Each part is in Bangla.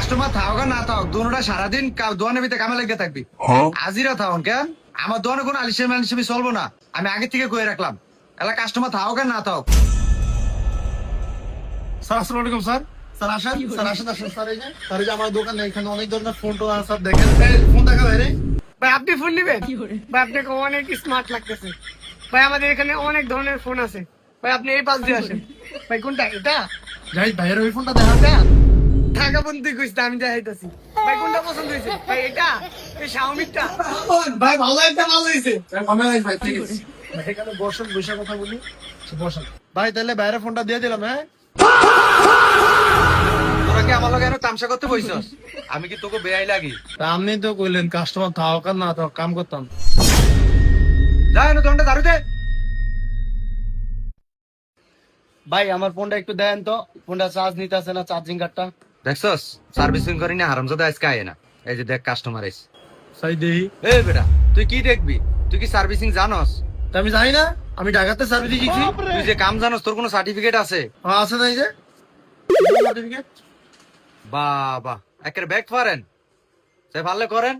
কাস্টমার থাক না থাক দোনোটা সারাদিন দোকানের ভিতরে কামে লেগে থাকবি। আজিরা থাকুন কেন আমার দোকানে কোনো আলিশামি আলিশামি চলবো না, আমি আগে থেকে কয়ে রাখলাম। এলা কাস্টমার থাক না থাক। স্যার আসসালামু আলাইকুম স্যার। স্যার আসেন, স্যার আসেন আসেন স্যার। এই যে আমার দোকানে এখানে অনেক ধরনের ফোন টোন আছে, স্যার দেখেন। ফোন দেখা ভাই রে। ভাই আপনি ফোন নিবেন? ভাই আপনাকে অনেক স্মার্ট লাগতেছে। ভাই আমাদের এখানে অনেক ধরনের ফোন আছে। ভাই আপনি এই পাশ দিয়ে আসেন। ভাই কোনটা এটা? যাই ভাইয়ের ওই ফোনটা দেখা যায়। ঢাকা বন্ধু কইছে আমি দেখাইতাছি। ভাই কোনটা পছন্দ হয়েছে? ভাই এটা এই শাওমিটা। ভাই ভালো একটা ভালো হয়েছে। ভাই ঠিক আছে। ভাই এখানে বসেন, বসে কথা বলি। বসেন ভাই, তাহলে বাইরে ফোনটা দিয়ে দিলাম। হ্যাঁ তোরা কি আমার লগে এনে তামসা করতে বইছস? আমি কি তোকে বেআই লাগি? তা আপনি তো কইলেন কাস্টমার থাক আর না থাক কাম করতাম। যা এনে দোকানটা দাঁড়ু দে। ভাই আমার ফোনটা একটু দেন তো, ফোনটা চার্জ নিতে আছে না, চার্জিং কার্ডটা। দেখছস সার্ভিসিং করি না হারামজাদা আজকে আয় না। এই যে দেখ কাস্টমার এসে। সাই দেই। এ বেটা তুই কি দেখবি? তুই কি সার্ভিসিং জানস? তা আমি জানি না, আমি ঢাকাতে সার্ভিস দিয়েছি। তুই যে কাম জানস তোর কোনো সার্টিফিকেট আছে? আছে না? এই যে সার্টিফিকেট। বাবা একের ব্যাগ পারেন সে পারলে করেন।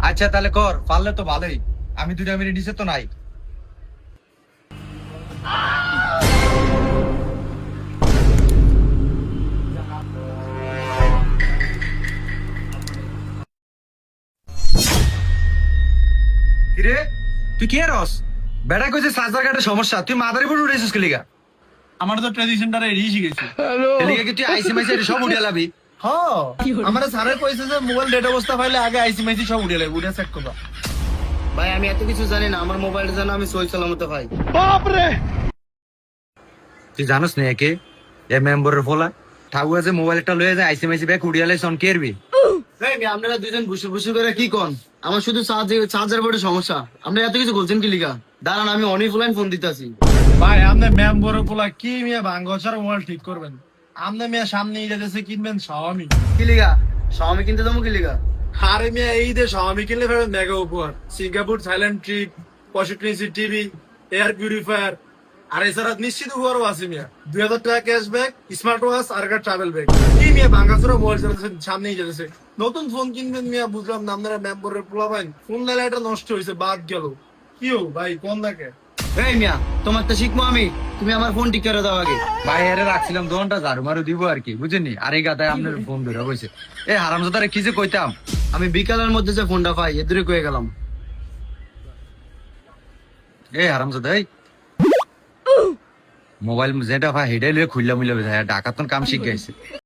আচ্ছা তাহলে কর, পারলে তো ভালোই। আমি 2 মিনিট নিচে তো নাই। কিরে তুই কে রস? বেটা কইছে চার্জার কার্ডের সমস্যা, তুই মাদারীপুর উঠেছিস কি লিগা? আমার তো ট্রেডিশনটা এড়িয়ে শিখেছি। লিগা কি তুই আইসি মাইসি সব উঠে লাবি? হ্যাঁ, আমার স্যারে কইছে যে মোবাইল ডেটা অবস্থা পাইলে আগে আইসি মাইসি সব উঠে লাগবে, উঠে চেক করবা। ভাই আমি এত কিছু জানি না, আমার মোবাইলটা যেন আমি সই সালামতে পাই। তুই জানোস না একে এ মেম্বরের ফলা ঠাকুর যে মোবাইলটা লয়ে যায় আইসি মাইসি ব্যাগ উড়িয়ালে সন কেরবি। আপনারা দুজন বসে বসে করে কি কন? আমার শুধু চার্জার বোর্ডের সমস্যা, আপনারা এত কিছু বলছেন কি লিগা? দাঁড়ান আমি অনিফুলাইন ফোন দিতেছি। ভাই আপনি মেম্বরের পোলা কি মিয়া ভাঙ্গছার মোবাইল ঠিক করবেন? আপনি মিয়া সামনে যেতেছে কিনবেন শাওমি। কি লিগা? স্বামী কিনতে যাবো কি লিগা? আরে মিয়া এই যে শাওমি কিনলে ফেরত মেগা উপহার, Singapore silent trip, 65 inch TV, air purifier, আর এছাড়া নিশ্চিত উপহারও আছে মিয়া। 2000 টাকা ক্যাশব্যাক, স্মার্ট ওয়াচ আর একটা ট্রাভেল ব্যাগ। কি মিয়া ভাঙ্গাচোরা মোবাইল সামনেই যেতেছে। নতুন ফোন কিনবেন মিয়া, বুঝলাম না আপনারা মেম্বরের পোলা ভাই। ফোন লাইলে এটা নষ্ট হয়েছে, বাদ গেল। কি হো ভাই কোন দেখে? এই মিয়া তোমার তো শিখবো আমি, তুমি আমার ফোন ঠিক করে দাও আগে। ভাই আরে রাখছিলাম দোকানটা ঝাড়ু মারু দিব আর কি, বুঝেনি? আর এই গাদায় আপনার ফোন ধরে বইছে। এ হারামজাদারে কি যে কইতাম। আমি বিকালের মধ্যে যে ফোনটা পাই এদুরে কয়ে গেলাম। এ হারামজাদা এই মোবাইল যেটা ভাই হেডাই লয়ে খুললা মুইলা ডাকাতন কাম শিখ গাইছে।